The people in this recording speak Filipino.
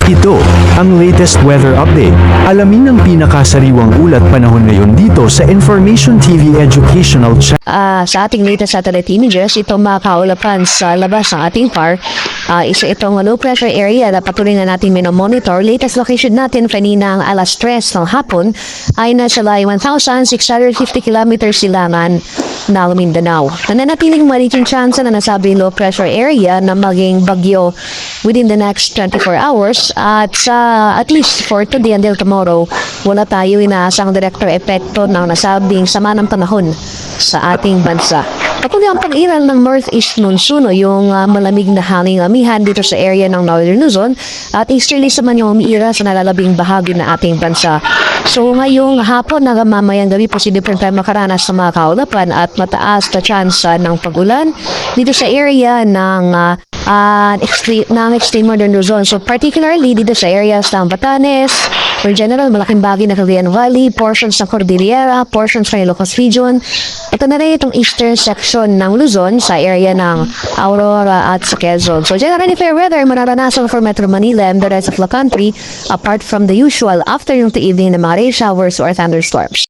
Ito ang latest weather update. Alamin ang pinakasariwang ulat panahon ngayon dito sa Information TV Educational Channel. Sa ating latest satellite images, ito makaulapan sa labas ng ating car. Isa itong low pressure area na patuloy na natin minomonitor. Latest location natin kanina ang alas 3 ng hapon ay nasa lay 1,650 kilometers silangan ng Mindanao. Nananatiling maliking chance na nasabing low pressure area na maging bagyo within the next 24 hours at at least for today until tomorrow, wala tayo inaasang direktor epekto ng nasabing sama ng panahon sa ating bansa. Patuloy ang pag-iral ng northeast monsoon o yung malamig na hanging amihan dito sa area ng Northern Luzon at easterly naman yung umiira sa nalalabing bahagi ng ating bansa. So ngayong hapon na mamayang gabi posibleng tayo makaranas sa mga kaulapan at mataas na chance ng pag-ulan dito sa area ng extreme northern Luzon. So particularly dito sa areas ng Batanes, or general, malaking bagay na Cagayan Valley, portions ng Cordillera, portions ng Ilocos Region. Ito na rin itong eastern section ng Luzon sa area ng Aurora at sa Quezon. So generally fair weather mararanasan for Metro Manila and the rest of the country apart from the usual afternoon to evening na mga rain showers or thunderstorms.